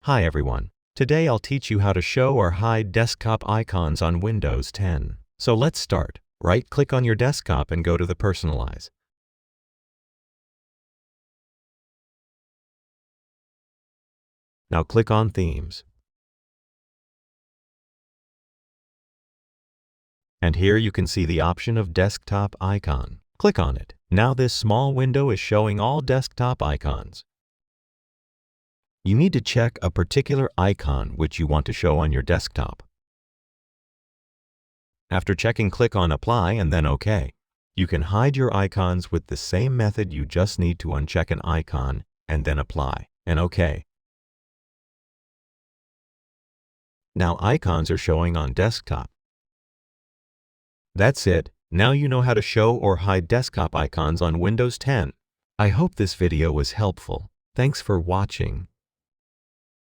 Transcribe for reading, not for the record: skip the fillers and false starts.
Hi everyone. Today I'll teach you how to show or hide desktop icons on Windows 10. So let's start. Right-click on your desktop and go to the Personalize. Now click on Themes. And here you can see the option of Desktop Icon. Click on it. Now this small window is showing all desktop icons. You need to check a particular icon which you want to show on your desktop. After checking, click on Apply and then OK. You can hide your icons with the same method. You just need to uncheck an icon and then Apply and OK. Now icons are showing on desktop. That's it. Now you know how to show or hide desktop icons on Windows 10. I hope this video was helpful. Thanks for watching.